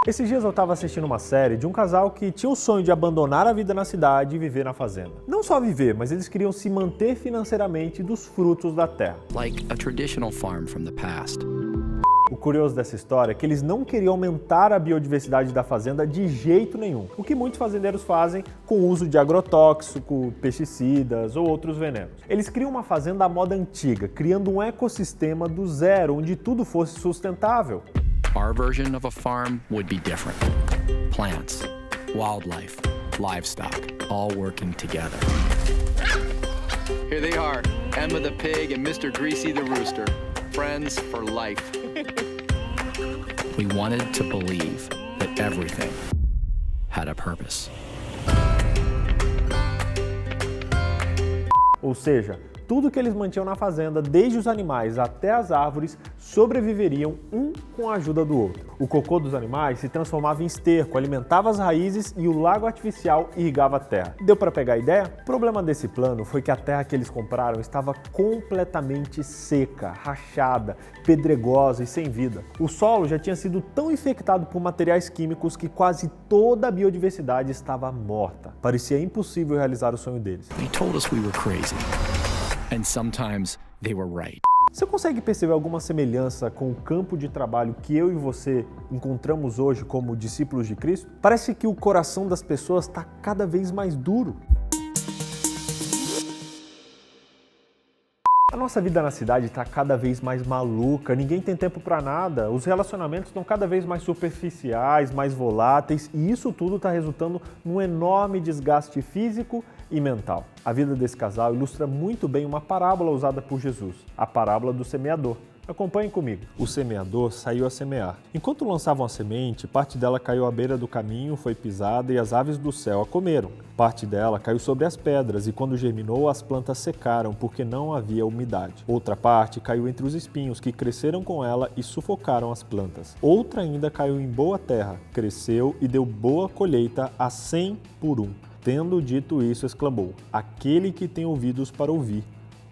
Esses dias eu estava assistindo uma série de um casal que tinha o sonho de abandonar a vida na cidade e viver na fazenda. Não só viver, mas eles queriam se manter financeiramente dos frutos da terra. Like a traditional farm from the past. O curioso dessa história é que eles não queriam aumentar a biodiversidade da fazenda de jeito nenhum, o que muitos fazendeiros fazem com o uso de agrotóxico, pesticidas ou outros venenos. Eles criam uma fazenda à moda antiga, criando um ecossistema do zero, onde tudo fosse sustentável. Our version of a farm would be different. Plants, wildlife, livestock, all working together. Here they are, Emma the pig and Mr. Greasy the rooster. Friends for life. We wanted to believe that everything had a purpose. Ou seja, tudo que eles mantinham na fazenda, desde os animais até as árvores, sobreviveriam um com a ajuda do outro. O cocô dos animais se transformava em esterco, alimentava as raízes e o lago artificial irrigava a terra. Deu para pegar a ideia? O problema desse plano foi que a terra que eles compraram estava completamente seca, rachada, pedregosa e sem vida. O solo já tinha sido tão infectado por materiais químicos que quase toda a biodiversidade estava morta. Parecia impossível realizar o sonho deles. They told us we were crazy. And sometimes they were right. Você consegue perceber alguma semelhança com o campo de trabalho que eu e você encontramos hoje como discípulos de Cristo? Parece que o coração das pessoas está cada vez mais duro. A nossa vida na cidade está cada vez mais maluca, ninguém tem tempo para nada, os relacionamentos estão cada vez mais superficiais, mais voláteis e isso tudo está resultando num enorme desgaste físico e mental. A vida desse casal ilustra muito bem uma parábola usada por Jesus, a parábola do semeador. Acompanhem comigo. O semeador saiu a semear. Enquanto lançavam a semente, parte dela caiu à beira do caminho, foi pisada e as aves do céu a comeram. Parte dela caiu sobre as pedras e quando germinou, as plantas secaram porque não havia umidade. Outra parte caiu entre os espinhos que cresceram com ela e sufocaram as plantas. Outra ainda caiu em boa terra, cresceu e deu boa colheita a 100 por 1. Tendo dito isso, exclamou: aquele que tem ouvidos para ouvir,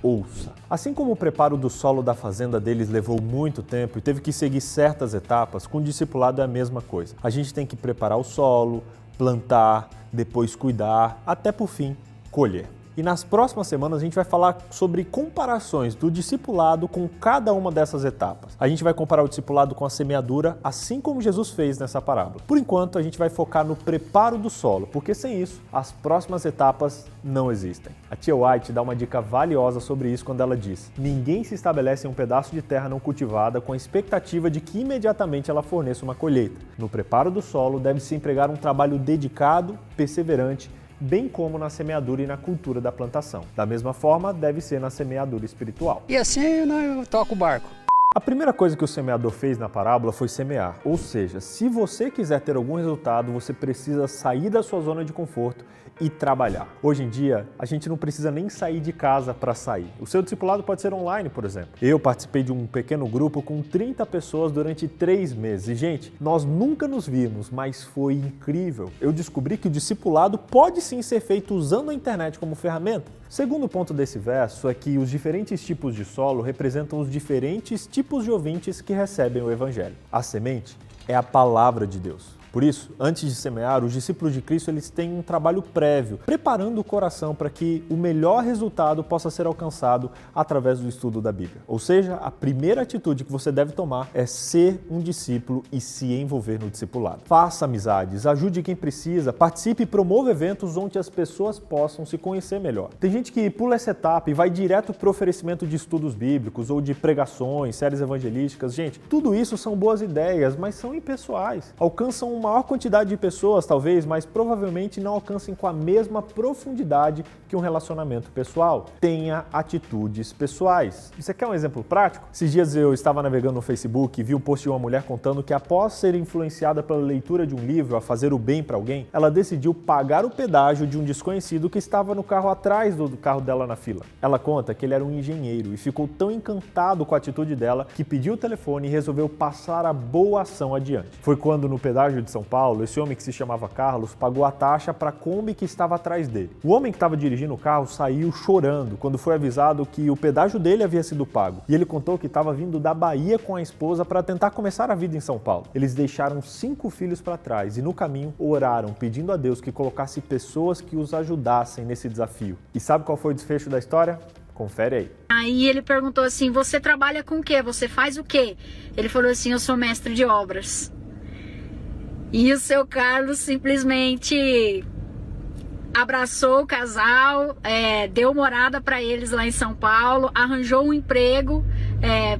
ouça. Assim como o preparo do solo da fazenda deles levou muito tempo e teve que seguir certas etapas, com o discipulado é a mesma coisa. A gente tem que preparar o solo, plantar, depois cuidar, até por fim colher. E nas próximas semanas a gente vai falar sobre comparações do discipulado com cada uma dessas etapas. A gente vai comparar o discipulado com a semeadura, assim como Jesus fez nessa parábola. Por enquanto, a gente vai focar no preparo do solo, porque sem isso, as próximas etapas não existem. A tia White dá uma dica valiosa sobre isso quando ela diz: ninguém se estabelece em um pedaço de terra não cultivada com a expectativa de que imediatamente ela forneça uma colheita. No preparo do solo, deve-se empregar um trabalho dedicado, perseverante, bem como na semeadura e na cultura da plantação. Da mesma forma, deve ser na semeadura espiritual. E assim eu toco o barco. A primeira coisa que o semeador fez na parábola foi semear. Ou seja, se você quiser ter algum resultado, você precisa sair da sua zona de conforto e trabalhar. Hoje em dia, a gente não precisa nem sair de casa para sair. O seu discipulado pode ser online, por exemplo. Eu participei de um pequeno grupo com 30 pessoas durante 3 meses. E, gente, nós nunca nos vimos, mas foi incrível. Eu descobri que o discipulado pode sim ser feito usando a internet como ferramenta. O segundo ponto desse verso é que os diferentes tipos de solo representam os diferentes tipos de ouvintes que recebem o Evangelho. A semente é a palavra de Deus. Por isso, antes de semear, os discípulos de Cristo eles têm um trabalho prévio, preparando o coração para que o melhor resultado possa ser alcançado através do estudo da Bíblia. Ou seja, a primeira atitude que você deve tomar é ser um discípulo e se envolver no discipulado. Faça amizades, ajude quem precisa, participe e promova eventos onde as pessoas possam se conhecer melhor. Tem gente que pula essa etapa e vai direto para o oferecimento de estudos bíblicos ou de pregações, séries evangelísticas. Gente, tudo isso são boas ideias, mas são impessoais. Alcançam maior quantidade de pessoas, talvez, mas provavelmente não alcancem com a mesma profundidade que um relacionamento pessoal. Tenha atitudes pessoais. Você quer um exemplo prático? Esses dias eu estava navegando no Facebook e vi um post de uma mulher contando que após ser influenciada pela leitura de um livro a fazer o bem para alguém, ela decidiu pagar o pedágio de um desconhecido que estava no carro atrás do carro dela na fila. Ela conta que ele era um engenheiro e ficou tão encantado com a atitude dela que pediu o telefone e resolveu passar a boa ação adiante. Foi quando no pedágio de São Paulo, esse homem que se chamava Carlos pagou a taxa para a Kombi que estava atrás dele. O homem que estava dirigindo o carro saiu chorando quando foi avisado que o pedágio dele havia sido pago. E ele contou que estava vindo da Bahia com a esposa para tentar começar a vida em São Paulo. Eles deixaram 5 filhos para trás e no caminho oraram pedindo a Deus que colocasse pessoas que os ajudassem nesse desafio. E sabe qual foi o desfecho da história? Confere aí. Aí ele perguntou assim, você trabalha com o quê? Você faz o quê? Ele falou assim, eu sou mestre de obras. E o seu Carlos simplesmente abraçou o casal, deu morada para eles lá em São Paulo, arranjou um emprego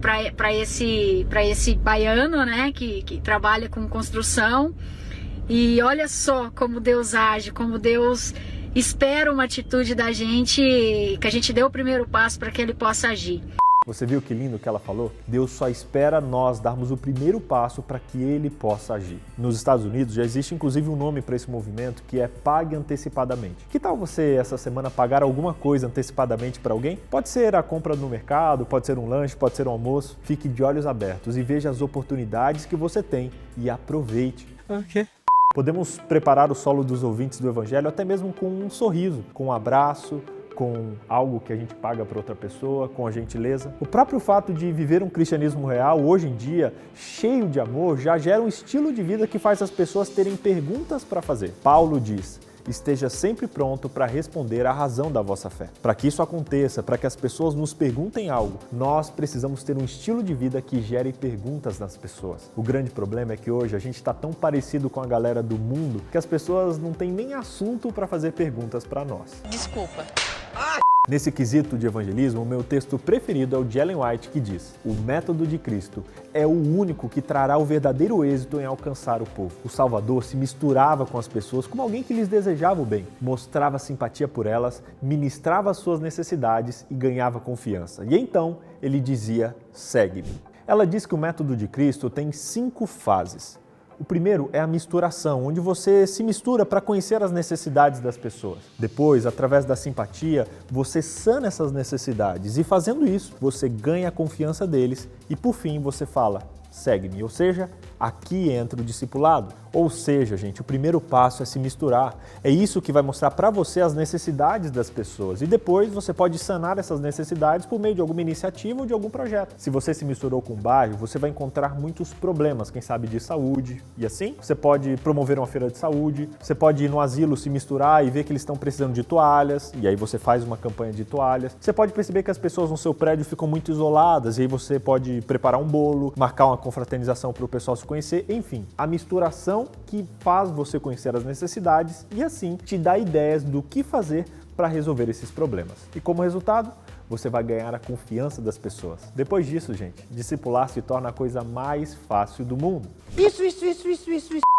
para esse baiano, né, que trabalha com construção. E olha só como Deus age, como Deus espera uma atitude da gente, que a gente dê o primeiro passo para que ele possa agir. Você viu que lindo que ela falou? Deus só espera nós darmos o primeiro passo para que ele possa agir. Nos Estados Unidos já existe inclusive um nome para esse movimento que é Pague Antecipadamente. Que tal você essa semana pagar alguma coisa antecipadamente para alguém? Pode ser a compra no mercado, pode ser um lanche, pode ser um almoço. Fique de olhos abertos e veja as oportunidades que você tem e aproveite. Ok. Podemos preparar o solo dos ouvintes do Evangelho até mesmo com um sorriso, com um abraço, com algo que a gente paga para outra pessoa, com a gentileza. O próprio fato de viver um cristianismo real, hoje em dia, cheio de amor, já gera um estilo de vida que faz as pessoas terem perguntas para fazer. Paulo diz: esteja sempre pronto para responder à razão da vossa fé. Para que isso aconteça, para que as pessoas nos perguntem algo, nós precisamos ter um estilo de vida que gere perguntas nas pessoas. O grande problema é que hoje a gente está tão parecido com a galera do mundo que as pessoas não têm nem assunto para fazer perguntas para nós. Desculpa. Nesse quesito de evangelismo, o meu texto preferido é o de Ellen White, que diz: o método de Cristo é o único que trará o verdadeiro êxito em alcançar o povo. O Salvador se misturava com as pessoas como alguém que lhes desejava o bem, mostrava simpatia por elas, ministrava as suas necessidades e ganhava confiança. E então ele dizia: segue-me. Ela diz que o método de Cristo tem 5 fases. O primeiro é a misturação, onde você se mistura para conhecer as necessidades das pessoas. Depois, através da simpatia, você sana essas necessidades e fazendo isso, você ganha a confiança deles e por fim você fala: segue-me, ou seja, aqui entra o discipulado. Ou seja, gente, o primeiro passo é se misturar. É isso que vai mostrar para você as necessidades das pessoas. E depois você pode sanar essas necessidades por meio de alguma iniciativa ou de algum projeto. Se você se misturou com o bairro, você vai encontrar muitos problemas, quem sabe de saúde. E assim, você pode promover uma feira de saúde, você pode ir no asilo se misturar e ver que eles estão precisando de toalhas, e aí você faz uma campanha de toalhas. Você pode perceber que as pessoas no seu prédio ficam muito isoladas, e aí você pode preparar um bolo, marcar uma confraternização para o pessoal se conhecer. Enfim, a misturação que faz você conhecer as necessidades e assim te dá ideias do que fazer para resolver esses problemas. E como resultado, você vai ganhar a confiança das pessoas. Depois disso, gente, discipular se torna a coisa mais fácil do mundo. Isso.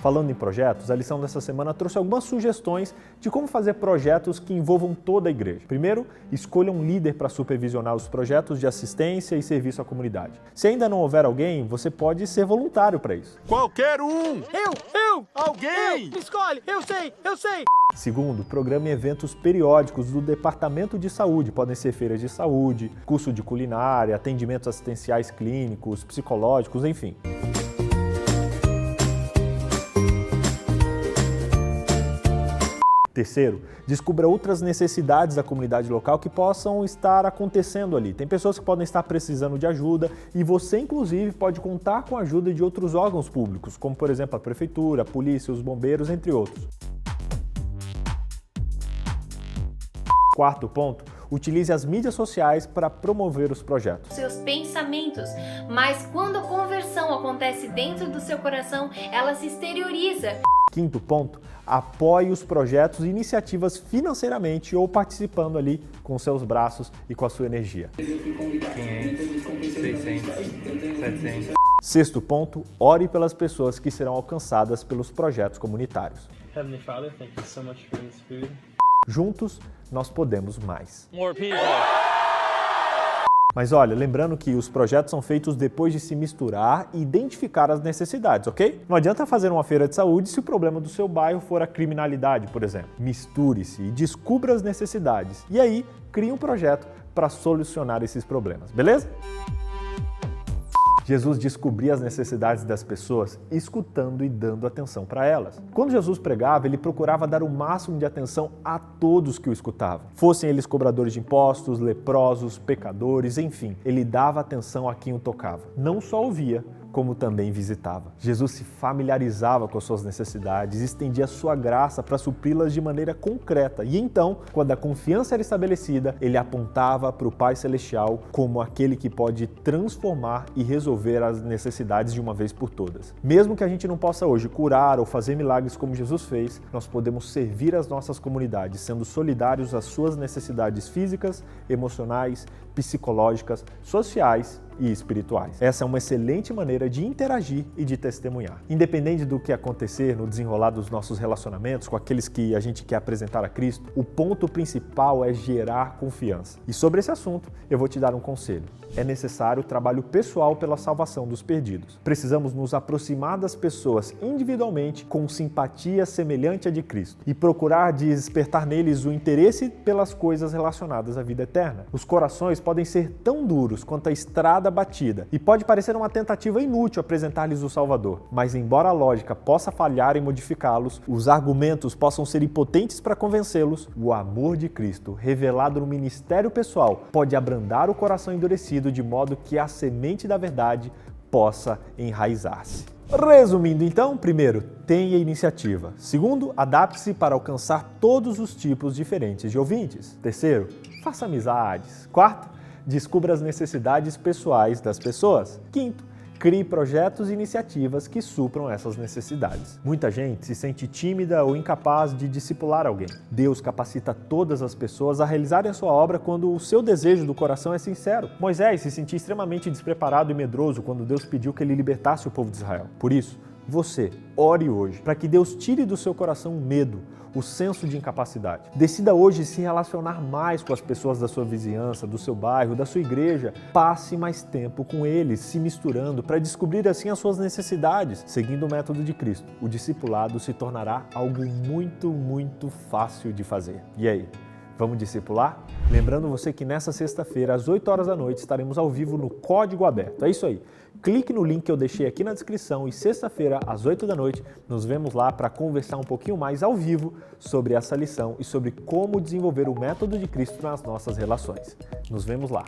Falando em projetos, a lição dessa semana trouxe algumas sugestões de como fazer projetos que envolvam toda a igreja. Primeiro, escolha um líder para supervisionar os projetos de assistência e serviço à comunidade. Se ainda não houver alguém, você pode ser voluntário para isso. Qualquer um! Eu! Alguém! Me escolhe! Eu sei! Segundo, programe eventos periódicos do Departamento de Saúde. Podem ser feiras de saúde, curso de culinária, atendimentos assistenciais clínicos, psicológicos, enfim. Terceiro, descubra outras necessidades da comunidade local que possam estar acontecendo ali. Tem pessoas que podem estar precisando de ajuda e você, inclusive, pode contar com a ajuda de outros órgãos públicos, como, por exemplo, a prefeitura, a polícia, os bombeiros, entre outros. Quarto ponto, utilize as mídias sociais para promover os projetos. Seus pensamentos, mas quando a conversão acontece dentro do seu coração, ela se exterioriza. Quinto ponto, apoie os projetos e iniciativas financeiramente ou participando ali com seus braços e com a sua energia. 500, 600, 700. Sexto ponto, ore pelas pessoas que serão alcançadas pelos projetos comunitários. Heavenly Father, thank you so much for this food. Juntos, nós podemos mais. More people. Mas olha, lembrando que os projetos são feitos depois de se misturar e identificar as necessidades, ok? Não adianta fazer uma feira de saúde se o problema do seu bairro for a criminalidade, por exemplo. Misture-se e descubra as necessidades. E aí, crie um projeto para solucionar esses problemas, beleza? Jesus descobria as necessidades das pessoas escutando e dando atenção para elas. Quando Jesus pregava, ele procurava dar o máximo de atenção a todos que o escutavam. Fossem eles cobradores de impostos, leprosos, pecadores, enfim, ele dava atenção a quem o tocava. Não só ouvia, como também visitava. Jesus se familiarizava com as suas necessidades, estendia sua graça para supri-las de maneira concreta. E então, quando a confiança era estabelecida, ele apontava para o Pai Celestial como aquele que pode transformar e resolver as necessidades de uma vez por todas. Mesmo que a gente não possa hoje curar ou fazer milagres como Jesus fez, nós podemos servir as nossas comunidades, sendo solidários às suas necessidades físicas, emocionais, psicológicas, sociais e espirituais. Essa é uma excelente maneira de interagir e de testemunhar. Independente do que acontecer no desenrolar dos nossos relacionamentos com aqueles que a gente quer apresentar a Cristo, o ponto principal é gerar confiança. E sobre esse assunto, eu vou te dar um conselho. É necessário trabalho pessoal pela salvação dos perdidos. Precisamos nos aproximar das pessoas individualmente com simpatia semelhante à de Cristo e procurar despertar neles o interesse pelas coisas relacionadas à vida eterna. Os corações podem ser tão duros quanto a estrada batida e pode parecer uma tentativa inútil apresentar-lhes o Salvador, mas embora a lógica possa falhar em modificá-los, os argumentos possam ser impotentes para convencê-los, o amor de Cristo, revelado no ministério pessoal, pode abrandar o coração endurecido de modo que a semente da verdade possa enraizar-se. Resumindo então, primeiro, tenha iniciativa. Segundo, adapte-se para alcançar todos os tipos diferentes de ouvintes. Terceiro, faça amizades. Quarto, descubra as necessidades pessoais das pessoas. Quinto, crie projetos e iniciativas que supram essas necessidades. Muita gente se sente tímida ou incapaz de discipular alguém. Deus capacita todas as pessoas a realizarem a sua obra quando o seu desejo do coração é sincero. Moisés se sentia extremamente despreparado e medroso quando Deus pediu que ele libertasse o povo de Israel. Por isso, você, ore hoje, para que Deus tire do seu coração o medo, o senso de incapacidade. Decida hoje se relacionar mais com as pessoas da sua vizinhança, do seu bairro, da sua igreja. Passe mais tempo com eles, se misturando, para descobrir assim as suas necessidades. Seguindo o método de Cristo, o discipulado se tornará algo muito fácil de fazer. E aí? Vamos discipular? Lembrando você que nessa sexta-feira, às 8 horas da noite, estaremos ao vivo no Código Aberto. É isso aí. Clique no link que eu deixei aqui na descrição e sexta-feira, às 8 da noite, nos vemos lá para conversar um pouquinho mais ao vivo sobre essa lição e sobre como desenvolver o método de Cristo nas nossas relações. Nos vemos lá.